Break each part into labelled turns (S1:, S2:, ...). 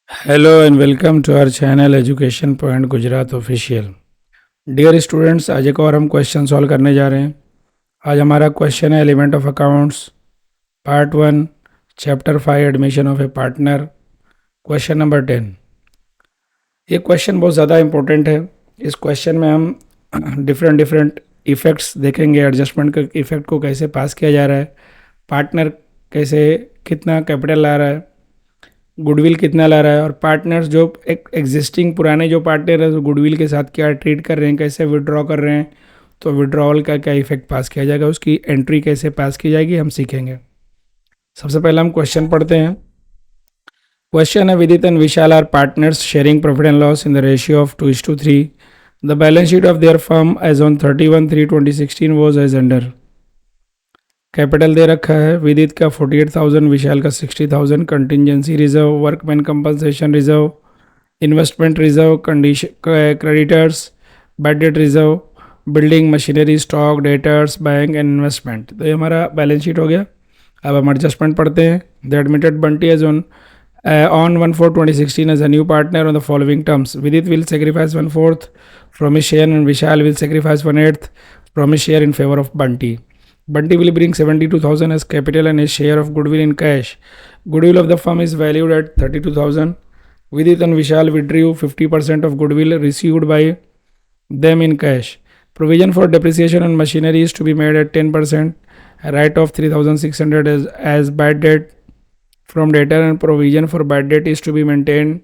S1: Hello and welcome to our channel education point Gujarat official. Dear students, आज एक और हम क्वेश्चन सॉल्व करने जा रहे हैं। आज हमारा क्वेश्चन है element of accounts part 1 chapter 5 admission of A partner, question number 10। ये क्वेश्चन बहुत ज़्यादा इंपॉर्टेंट है। इस क्वेश्चन में हम डिफरेंट डिफरेंट इफ़ेक्ट्स देखेंगे, एडजस्टमेंट के इफ़ेक्ट को कैसे पास किया जा रहा है, पार्टनर कैसे कितना कैपिटल ला रहा है, गुडविल कितना ला रहा है, और पार्टनर्स जो एक एग्जिस्टिंग पुराने जो पार्टनर है तो गुडविल के साथ क्या ट्रीट कर रहे हैं, कैसे विड्रॉ कर रहे हैं, तो विड्रॉवल का क्या इफेक्ट पास किया जाएगा, उसकी एंट्री कैसे पास की जाएगी, हम सीखेंगे। सबसे पहले हम क्वेश्चन पढ़ते हैं। क्वेश्चन है, Vidit and Vishal are partners sharing profit and loss in the ratio of 2:3। The balance sheet of their firm as on 31/3/2016 was as under. Capital दे रखा है, विदित का 48,000, विशाल का 60,000, contingency reserve, workman compensation reserve, investment reserve, condition creditors, bad debt reserve, building machinery, stock, debtors, bank and investment. तो ये हमारा balance sheet हो गया। अब हम एडजस्टमेंट पढ़ते हैं। The admitted Bunty as on 1/4/2016 as a new partner on the following terms. Vidit will sacrifice 1/4 from his share and Vishal will sacrifice 1/8 from his share in favor of Bunty. Bunty will bring 72,000 as capital and his share of goodwill in cash. Goodwill of the firm is valued at 32,000. Vidit and Vishal withdrew 50% of goodwill received by them in cash. Provision for depreciation on machinery is to be made at 10%. A write-off 3,600 as bad debt from debtor and provision for bad debt is to be maintained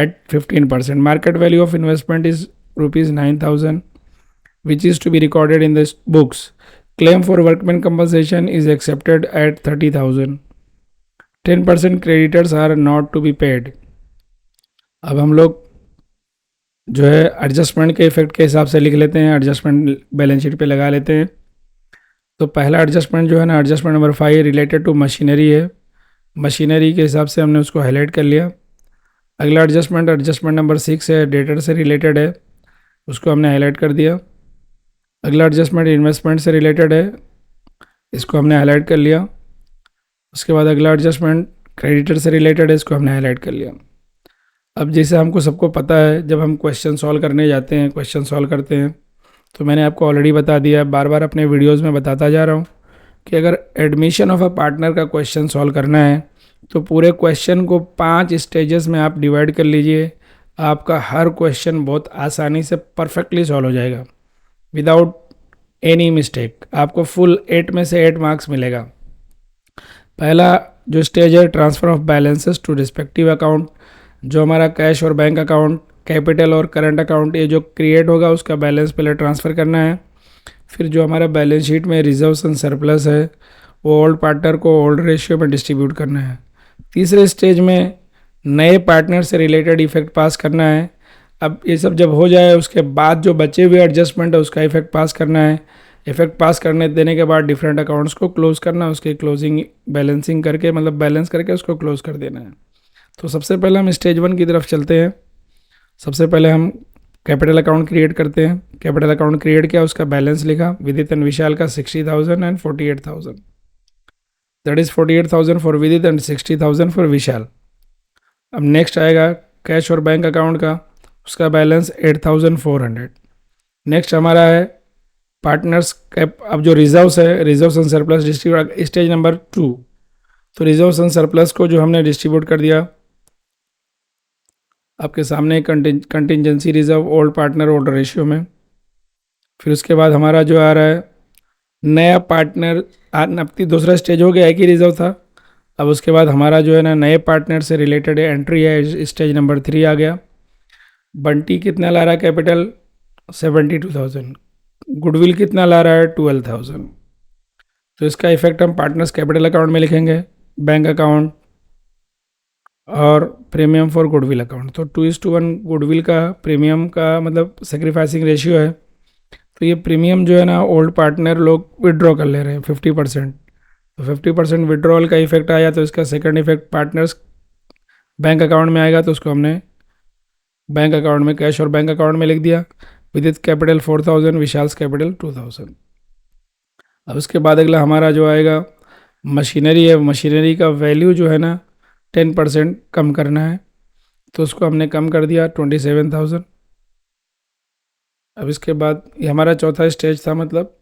S1: at 15%. Market value of investment is rupees 9,000, which is to be recorded in the books. Claim for workman compensation is accepted at 30,000. 10% creditors are not to be paid. अब हम लोग जो है adjustment के effect के हिसाब से लिख लेते हैं, एडजस्टमेंट बैलेंस शीट पे लगा लेते हैं। तो पहला एडजस्टमेंट जो है ना, adjustment number 5 related to machinery है। मशीनरी के हिसाब से हमने उसको हाईलाइट कर लिया। अगला एडजस्टमेंट एडजस्टमेंट नंबर 6 है, डेटर से रिलेटेड है, उसको हमने हाईलाइट कर दिया। अगला एडजस्टमेंट इन्वेस्टमेंट से रिलेटेड है, इसको हमने हाईलाइट कर लिया। उसके बाद अगला एडजस्टमेंट क्रेडिटर से रिलेटेड है, इसको हमने हाईलाइट कर लिया। अब जैसे हमको सबको पता है, जब हम क्वेश्चन सॉल्व करने जाते हैं, क्वेश्चन सॉल्व करते हैं, तो मैंने आपको ऑलरेडी बता दिया है, बार बार अपने वीडियोज़ में बताता जा रहा हूँ कि अगर एडमिशन ऑफ अ पार्टनर का क्वेश्चन सॉल्व करना है तो पूरे क्वेश्चन को 5 स्टेजेस में आप डिवाइड कर लीजिए। आपका हर क्वेश्चन बहुत आसानी से परफेक्टली सॉल्व हो जाएगा विदाउट एनी मिस्टेक। आपको फुल 8 में से 8 मार्क्स मिलेगा। पहला जो स्टेज है, transfer of balances to respective account. जो हमारा कैश और बैंक अकाउंट, कैपिटल और करंट अकाउंट, ये जो क्रिएट होगा उसका बैलेंस पहले ट्रांसफ़र करना है। फिर जो हमारा बैलेंस शीट में रिजर्व्स एंड सरप्लस है वो ओल्ड पार्टनर को ओल्ड रेशियो में डिस्ट्रीब्यूट करना है। तीसरे स्टेज में नए पार्टनर से रिलेटेड इफेक्ट पास करना है। अब ये सब जब हो जाए उसके बाद जो बचे हुए एडजस्टमेंट है उसका इफेक्ट पास करना है। इफेक्ट पास करने देने के बाद डिफरेंट अकाउंट्स को क्लोज करना है, उसके क्लोजिंग बैलेंसिंग करके, मतलब बैलेंस करके उसको क्लोज कर देना है। तो सबसे पहले हम स्टेज 1 की तरफ चलते हैं। सबसे पहले हम कैपिटल अकाउंट क्रिएट करते हैं। कैपिटल अकाउंट क्रिएट किया, उसका बैलेंस लिखा। विदित एंड विशाल का 60,000 एंड 48,000, दैट इज 48,000 फॉर विदित एंड 60,000 फॉर विशाल। अब नेक्स्ट आएगा कैश और बैंक अकाउंट का, उसका बैलेंस 8,400। नेक्स्ट हमारा है पार्टनर्स कैप। अब जो रिजर्व्स है, reserves and surplus distribute, stage number 2। तो रिजर्व्स एंड सरप्लस को जो हमने डिस्ट्रीब्यूट कर दिया, आपके सामने contingency reserve, old partner old ratio में। फिर उसके बाद हमारा जो आ रहा है नया पार्टनर, दूसरा स्टेज हो गया, एक ही रिजर्व था। अब उसके बाद हमारा जो है ना नए पार्टनर से रिलेटेड एंट्री है, स्टेज नंबर 3 आ गया। बंटी कितना ला रहा है कैपिटल? 72,000। गुडविल कितना ला रहा है? 12,000। तो इसका इफेक्ट हम पार्टनर्स कैपिटल अकाउंट में लिखेंगे, बैंक अकाउंट और प्रीमियम फॉर गुडविल अकाउंट। तो 2:1 गुडविल का प्रीमियम का मतलब सेक्रीफाइसिंग रेशियो है। तो ये प्रीमियम जो है ना ओल्ड पार्टनर लोग विड्रॉ कर ले रहे हैं 50%। तो 50% विड्रॉल का इफेक्ट आया, तो इसका second effect partners bank account में आएगा। तो उसको हमने बैंक अकाउंट में, कैश और बैंक अकाउंट में लिख दिया। विदित कैपिटल 4,000, विशाल्स कैपिटल 2,000। अब उसके बाद अगला हमारा जो आएगा मशीनरी है। मशीनरी का वैल्यू जो है ना 10% कम करना है। तो उसको हमने कम कर दिया 27,000। अब इसके बाद ये हमारा चौथा स्टेज था, मतलब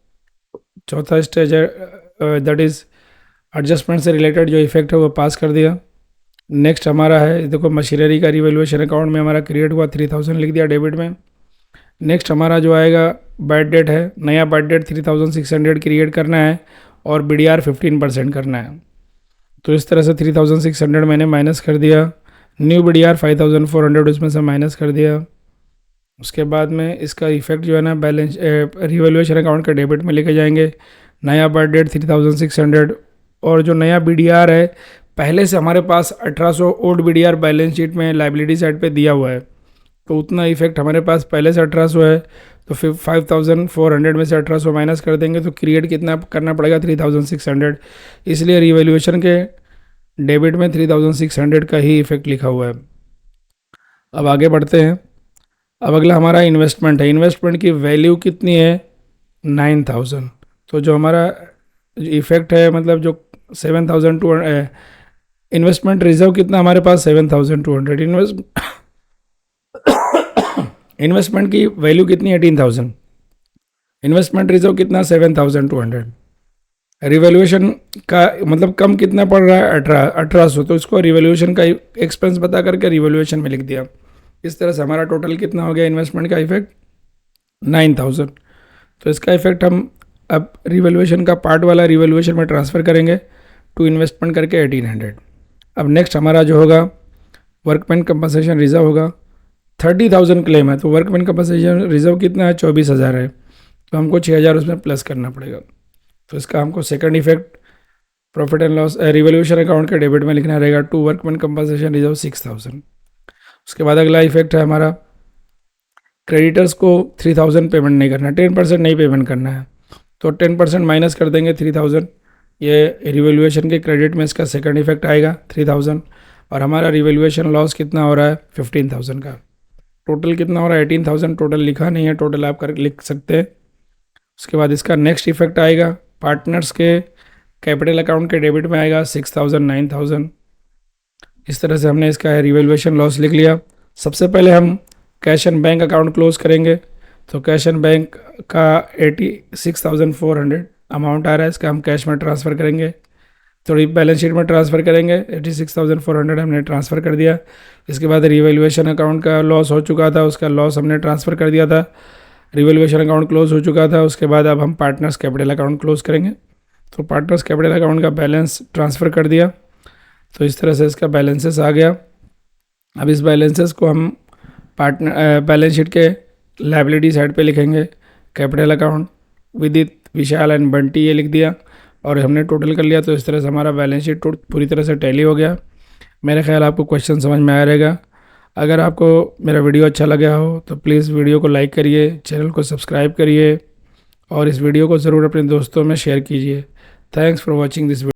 S1: चौथा स्टेज है दैट इज़ एडजस्टमेंट से रिलेटेड जो इफेक्ट है वो पास कर दिया। नेक्स्ट हमारा है, देखो मशीनरी का रिवैल्यूएशन अकाउंट में हमारा क्रिएट हुआ 3000 लिख दिया डेबिट में। नेक्स्ट हमारा जो आएगा बैड डेट है, नया बैड डेट 3600 क्रिएट करना है और BDR 15% करना है। तो इस तरह से 3600 मैंने माइनस कर दिया, न्यू BDR 5400 उसमें से माइनस कर दिया। उसके बाद में इसका इफेक्ट जो है ना बैलेंस रिवैल्यूएशन अकाउंट के डेबिट में लेके जाएंगे। नया बैड डेट 3600 और जो नया BDR है पहले से हमारे पास 1800 ओल्ड BDR बैलेंस शीट में लाइबिलिटी साइड पे दिया हुआ है, तो उतना इफेक्ट हमारे पास पहले से 1800 है, तो फिर 5400 में से 1800 माइनस कर देंगे तो क्रिएट कितना करना पड़ेगा 3600। इसलिए रिवैल्यूएशन के डेबिट में 3600 का ही इफेक्ट लिखा हुआ है। अब आगे बढ़ते हैं। अब अगला हमारा इन्वेस्टमेंट है। इन्वेस्टमेंट की वैल्यू कितनी है 9000। तो जो हमारा इफेक्ट है मतलब जो 7200 इन्वेस्टमेंट रिजर्व कितना हमारे पास 7200। इन्वेस्टमेंट की वैल्यू कितनी 18,000, इन्वेस्टमेंट रिजर्व कितना 7200। रिवैल्यूएशन का मतलब कम कितना पड़ रहा है 1800, तो इसको रिवैल्यूएशन का एक्सपेंस बता करके रिवैल्यूएशन में लिख दिया। इस तरह से हमारा टोटल कितना हो गया इन्वेस्टमेंट का इफेक्ट 9000। तो इसका इफेक्ट हम अब रिवैल्यूएशन का पार्ट वाला रिवैल्यूएशन में ट्रांसफ़र करेंगे टू इन्वेस्टमेंट करके 1800। अब नेक्स्ट हमारा जो होगा वर्कमैन कंपनसेशन रिजर्व होगा। 30,000 क्लेम है तो वर्कमैन कंपनसेशन रिजर्व कितना है 24,000 है, तो हमको 6,000 उसमें प्लस करना पड़ेगा। तो इसका हमको second effect profit and loss revaluation account के डेबिट में लिखना रहेगा टू वर्कमैन कंपनसेशन रिजर्व 6,000। उसके बाद अगला इफेक्ट है हमारा क्रेडिटर्स को 3,000 पेमेंट नहीं करना, 10% नहीं पेमेंट करना है, तो 10% माइनस कर देंगे 3,000। ये रिवैल्यूएशन के क्रेडिट में इसका सेकंड इफेक्ट आएगा 3,000 और हमारा रिवैल्यूएशन लॉस कितना हो रहा है 15,000 का। टोटल कितना हो रहा है 18,000, टोटल लिखा नहीं है, टोटल आप कर लिख सकते हैं। उसके बाद इसका नेक्स्ट इफेक्ट आएगा पार्टनर्स के कैपिटल अकाउंट के डेबिट में आएगा 6,000 9,000। इस तरह से हमने इसका रिवैल्यूएशन लॉस लिख लिया। सबसे पहले हम cash and bank account close करेंगे, तो कैश एंड बैंक का 86,400 अमाउंट आ रहा है, इसका हम कैश में ट्रांसफ़र करेंगे, थोड़ी बैलेंस शीट में ट्रांसफ़र करेंगे। 86,400 हमने ट्रांसफ़र कर दिया। इसके बाद रिवैल्यूएशन अकाउंट का लॉस हो चुका था, उसका लॉस हमने ट्रांसफ़र कर दिया था, रिवैल्यूएशन अकाउंट क्लोज हो चुका था। उसके बाद अब हम पार्टनर्स कैपिटल अकाउंट क्लोज करेंगे, तो पार्टनर्स कैपिटल अकाउंट का बैलेंस ट्रांसफ़र कर दिया। तो इस तरह से इसका बैलेंसेस आ गया। अब इस बैलेंसेस को हम पार्टनर बैलेंस शीट के लायबिलिटी साइड पे लिखेंगे, कैपिटल अकाउंट विदित विशाल एंड बंटी ये लिख दिया और हमने टोटल कर लिया। तो इस तरह से हमारा बैलेंस शीट पूरी तरह से टैली हो गया। मेरे ख्याल आपको क्वेश्चन समझ में आया रहेगा। अगर आपको मेरा वीडियो अच्छा लगा हो तो प्लीज़ वीडियो को लाइक करिए, चैनल को सब्सक्राइब करिए और इस वीडियो को ज़रूर अपने दोस्तों में शेयर कीजिए। Thanks for watching this video.